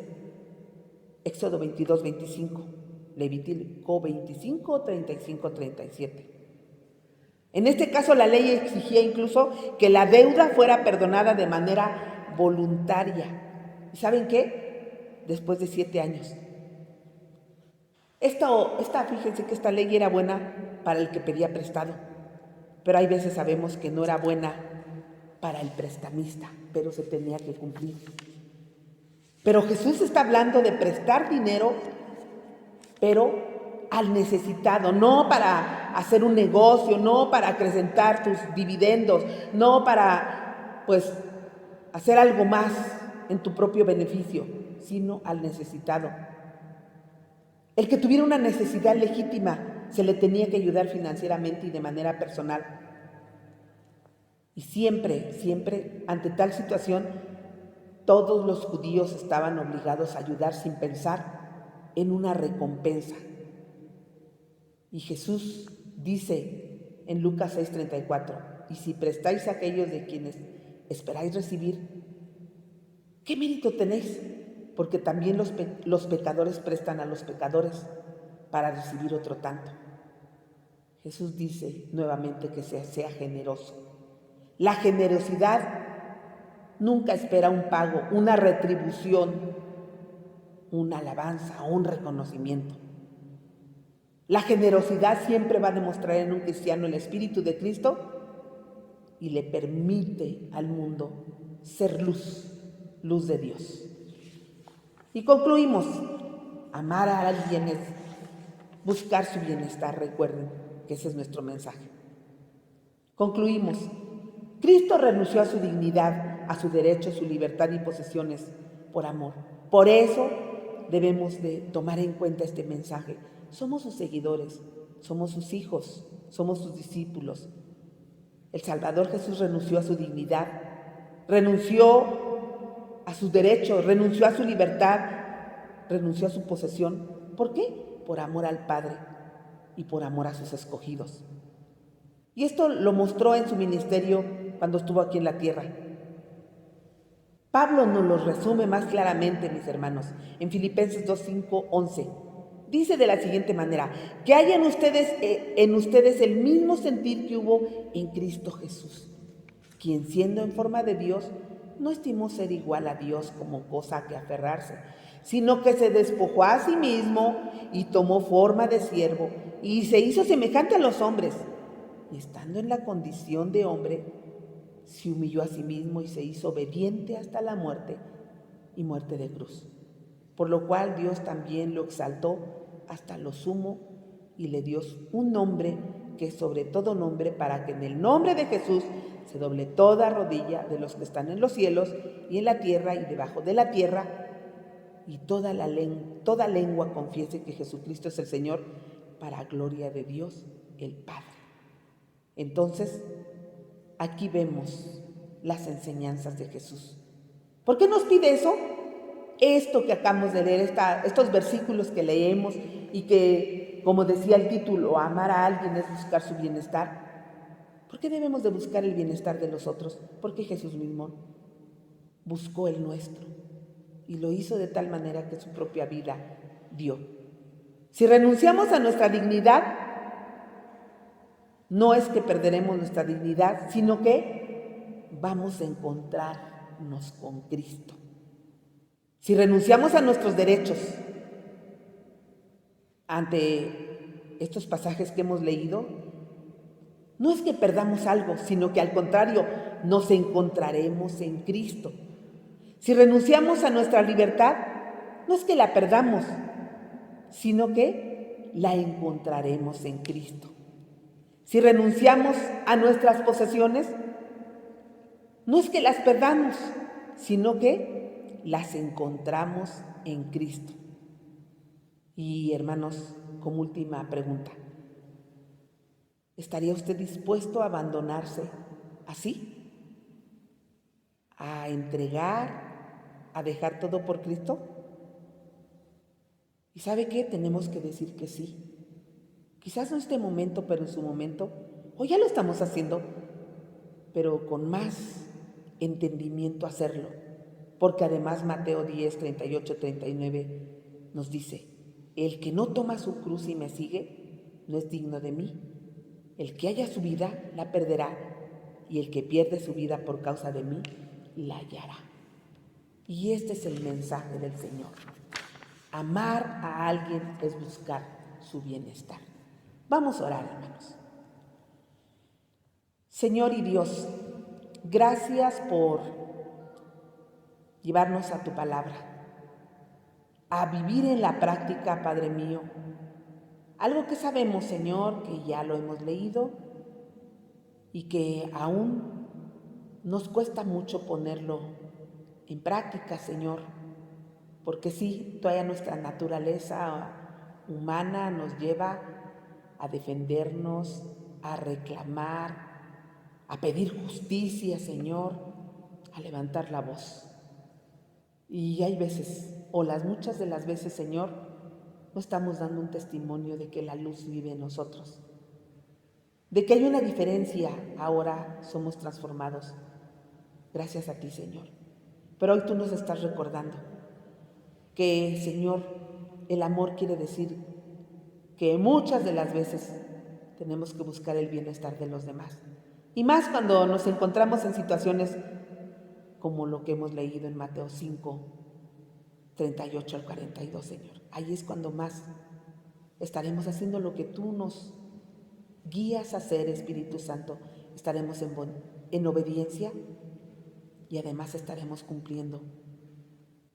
Éxodo 22, 25, Levítico 25, 35, 37. En este caso la ley exigía incluso que la deuda fuera perdonada de manera voluntaria. ¿Y saben qué? Después de 7 años. Fíjense que esta ley era buena para el que pedía prestado, pero hay veces sabemos que no era buena para el prestamista, pero se tenía que cumplir. Pero Jesús está hablando de prestar dinero, pero al necesitado, no para hacer un negocio, no para acrecentar tus dividendos, no para, hacer algo más en tu propio beneficio, sino al necesitado. El que tuviera una necesidad legítima se le tenía que ayudar financieramente y de manera personal. Y siempre, ante tal situación, todos los judíos estaban obligados a ayudar sin pensar en una recompensa. Y Jesús dice en Lucas 6:34, y si prestáis a aquellos de quienes esperáis recibir, ¿qué mérito tenéis? Porque también los pecadores prestan a los pecadores para recibir otro tanto. Jesús dice nuevamente que sea generoso. La generosidad nunca espera un pago, una retribución, una alabanza o un reconocimiento. La generosidad siempre va a demostrar en un cristiano el Espíritu de Cristo y le permite al mundo ser luz de Dios. Y concluimos, amar a alguien es buscar su bienestar, recuerden que ese es nuestro mensaje. Concluimos, Cristo renunció a su dignidad, a su derecho, su libertad y posesiones por amor. Por eso debemos de tomar en cuenta este mensaje. Somos sus seguidores, somos sus hijos, somos sus discípulos. El Salvador Jesús renunció a su dignidad, renunció a sus derechos, renunció a su libertad, renunció a su posesión. ¿Por qué? Por amor al Padre y por amor a sus escogidos. Y esto lo mostró en su ministerio cuando estuvo aquí en la tierra. Pablo nos lo resume más claramente, mis hermanos, en Filipenses 2:5, 11. Dice de la siguiente manera, que haya en ustedes el mismo sentir que hubo en Cristo Jesús, quien siendo en forma de Dios, no estimó ser igual a Dios como cosa a que aferrarse, sino que se despojó a sí mismo y tomó forma de siervo y se hizo semejante a los hombres. Y estando en la condición de hombre, se humilló a sí mismo y se hizo obediente hasta la muerte y muerte de cruz. Por lo cual Dios también lo exaltó hasta lo sumo y le dio un nombre que es sobre todo nombre, para que en el nombre de Jesús se doble toda rodilla de los que están en los cielos y en la tierra y debajo de la tierra, y toda lengua confiese que Jesucristo es el Señor, para gloria de Dios el Padre. Entonces, aquí vemos las enseñanzas de Jesús. ¿Por qué nos pide eso? Esto que acabamos de leer, estos versículos que leemos y que, como decía el título, amar a alguien es buscar su bienestar. ¿Por qué debemos de buscar el bienestar de los otros? Porque Jesús mismo buscó el nuestro y lo hizo de tal manera que su propia vida dio. Si renunciamos a nuestra dignidad, no es que perderemos nuestra dignidad, sino que vamos a encontrarnos con Cristo. Si renunciamos a nuestros derechos ante estos pasajes que hemos leído, no es que perdamos algo, sino que al contrario, nos encontraremos en Cristo. Si renunciamos a nuestra libertad, no es que la perdamos, sino que la encontraremos en Cristo. Si renunciamos a nuestras posesiones, No es que las perdamos, sino que las encontramos en Cristo. Y hermanos, como última pregunta, ¿estaría usted dispuesto a abandonarse así? ¿A entregar, a dejar todo por Cristo? ¿Y sabe qué? Tenemos que decir que sí. Quizás no este momento, pero en su momento, o ya lo estamos haciendo, pero con más entendimiento hacerlo. Porque además Mateo 10, 38, 39 nos dice: el que no toma su cruz y me sigue, no es digno de mí. El que haya su vida, la perderá, y el que pierde su vida por causa de mí, la hallará. Y este es el mensaje del Señor. Amar a alguien es buscar su bienestar. Vamos a orar, hermanos. Señor y Dios, gracias por llevarnos a tu palabra, a vivir en la práctica, Padre mío, algo que sabemos, Señor, que ya lo hemos leído y que aún nos cuesta mucho ponerlo en práctica, Señor, porque sí, todavía nuestra naturaleza humana nos lleva a defendernos, a reclamar, a pedir justicia, Señor, a levantar la voz. Y hay veces, o las muchas de las veces, Señor, no estamos dando un testimonio de que la luz vive en nosotros, de que hay una diferencia, ahora somos transformados. Gracias a ti, Señor. Pero hoy tú nos estás recordando que, Señor, el amor quiere decir que muchas de las veces tenemos que buscar el bienestar de los demás. Y más cuando nos encontramos en situaciones como lo que hemos leído en Mateo 5, 38 al 42, Señor. Ahí es cuando más estaremos haciendo lo que tú nos guías a hacer, Espíritu Santo. Estaremos en obediencia y además estaremos cumpliendo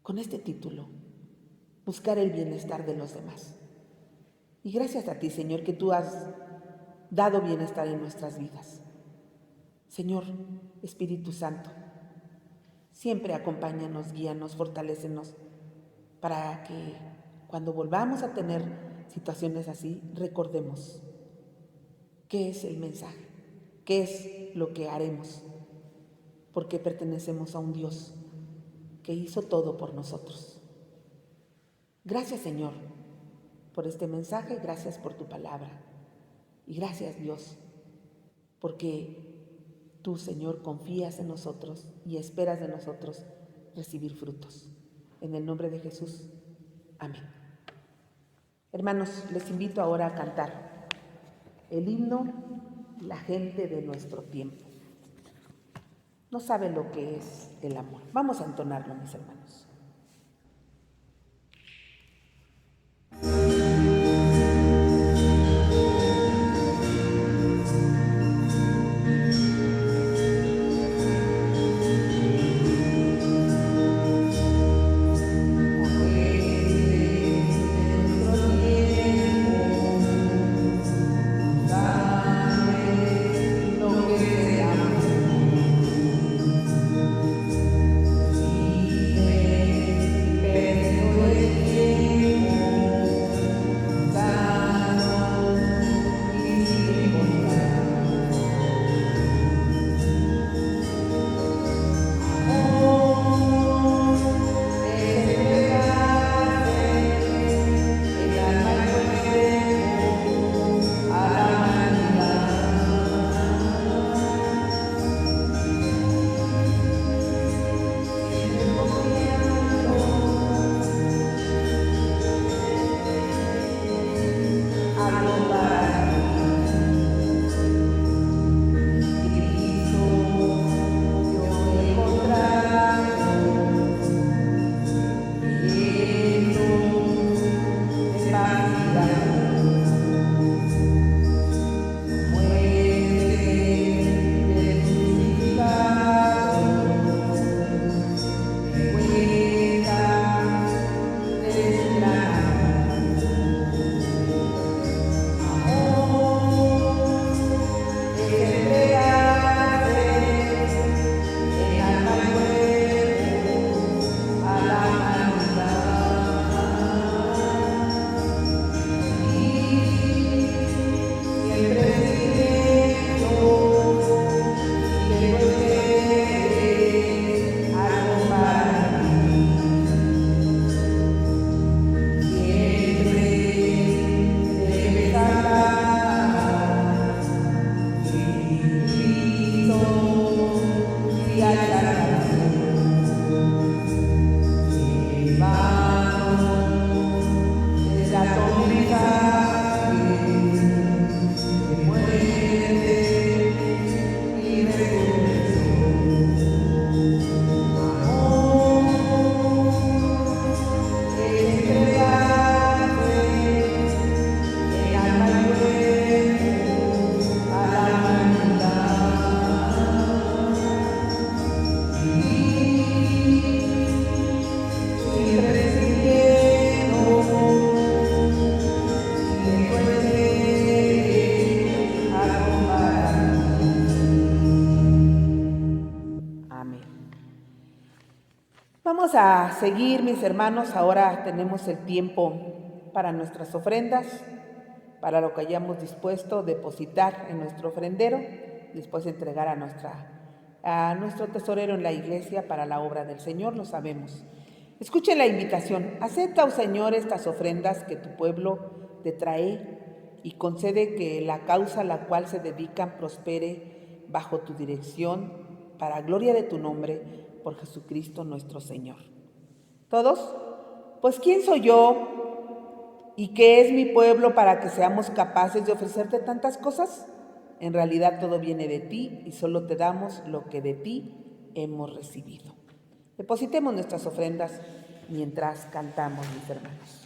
con este título: buscar el bienestar de los demás. Y gracias a ti, Señor, que tú has dado bienestar en nuestras vidas. Señor, Espíritu Santo, siempre acompáñanos, guíanos, fortalécenos, para que cuando volvamos a tener situaciones así, recordemos qué es el mensaje, qué es lo que haremos, porque pertenecemos a un Dios que hizo todo por nosotros. Gracias, Señor, por este mensaje, gracias por tu palabra. Y gracias, Dios, porque tú, Señor, confías en nosotros y esperas de nosotros recibir frutos. En el nombre de Jesús. Amén. Hermanos, les invito ahora a cantar el himno La gente de nuestro tiempo. No sabe lo que es el amor. Vamos a entonarlo, mis hermanos. Lo que seamos, y Vamos a seguir, mis hermanos. Ahora tenemos el tiempo para nuestras ofrendas, para lo que hayamos dispuesto depositar en nuestro ofrendero, después entregar a nuestro tesorero en la iglesia para la obra del Señor, lo sabemos. Escuchen la invitación. Acepta, oh Señor, estas ofrendas que tu pueblo te trae y concede que la causa a la cual se dedican prospere bajo tu dirección, para gloria de tu nombre, por Jesucristo nuestro Señor. ¿Todos? Pues ¿quién soy yo y qué es mi pueblo para que seamos capaces de ofrecerte tantas cosas? En realidad todo viene de ti y solo te damos lo que de ti hemos recibido. Depositemos nuestras ofrendas mientras cantamos, mis hermanos.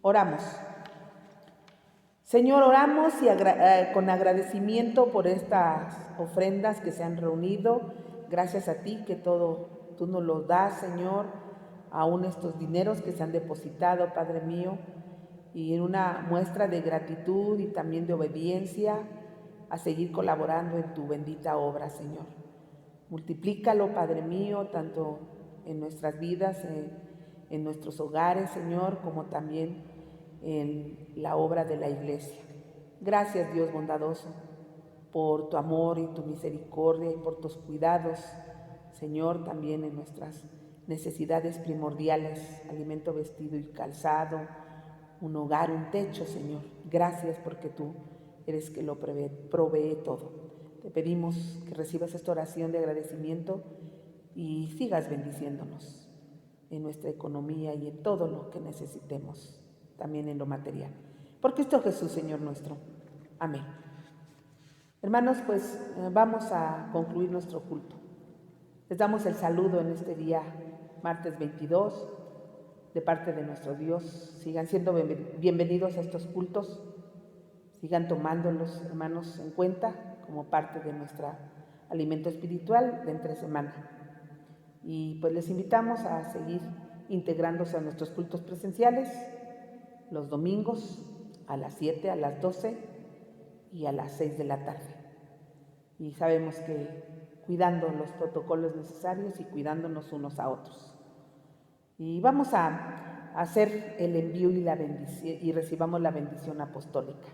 Oramos. Señor, oramos con agradecimiento por estas ofrendas que se han reunido. Gracias a ti que todo tú nos los das, Señor, aún estos dineros que se han depositado, Padre mío, y en una muestra de gratitud y también de obediencia a seguir colaborando en tu bendita obra, Señor. Multiplícalo, Padre mío, tanto en nuestras vidas, en nuestros hogares, Señor, como también en la obra de la iglesia. Gracias, Dios bondadoso, por tu amor y tu misericordia y por tus cuidados, Señor, también en nuestras necesidades primordiales, alimento, vestido y calzado, un hogar, un techo, Señor. Gracias porque tú eres que lo provee todo. Te pedimos que recibas esta oración de agradecimiento y sigas bendiciéndonos en nuestra economía y en todo lo que necesitemos, también en lo material. Por Cristo Jesús, Señor nuestro. Amén. Hermanos, pues vamos a concluir nuestro culto. Les damos el saludo en este día, martes 22, de parte de nuestro Dios. Sigan siendo bienvenidos a estos cultos. Sigan tomándolos, hermanos, en cuenta como parte de nuestro alimento espiritual de entre semana. Y pues les invitamos a seguir integrándose a nuestros cultos presenciales los domingos a las 7, a las 12 y a las 6 de la tarde. Y sabemos que cuidando los protocolos necesarios y cuidándonos unos a otros. Y vamos a hacer el envío y recibamos la bendición apostólica.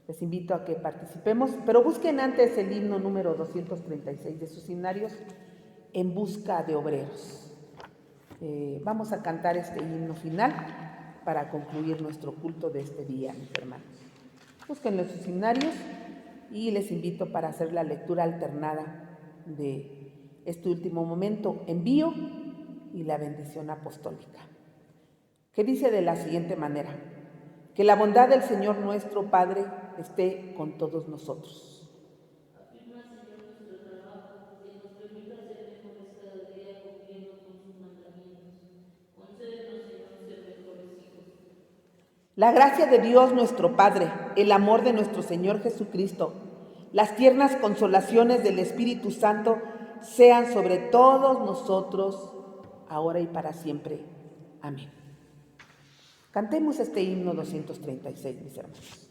Les invito a que participemos, pero busquen antes el himno número 236 de sus himnarios, En busca de obreros. Vamos a cantar este himno final para concluir nuestro culto de este día, mis hermanos. Búsquenlo en sus himnarios y les invito para hacer la lectura alternada de este último momento, envío y la bendición apostólica, que dice de la siguiente manera: que la bondad del Señor nuestro Padre esté con todos nosotros. Afirma, Señor, nuestro trabajo, que nos permita ser mejores cada día cumpliendo con sus mandamientos. Concédenos, Señor, ser mejores hijos. La gracia de Dios nuestro Padre, el amor de nuestro Señor Jesucristo, las tiernas consolaciones del Espíritu Santo sean sobre todos nosotros, ahora y para siempre. Amén. Cantemos este himno 236, mis hermanos.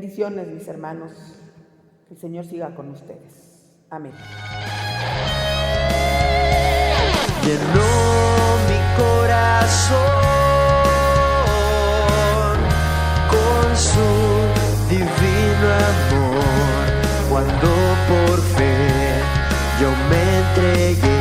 Bendiciones, mis hermanos. Que el Señor siga con ustedes. Amén. Llenó mi corazón con su divino amor, cuando por fe yo me entregué.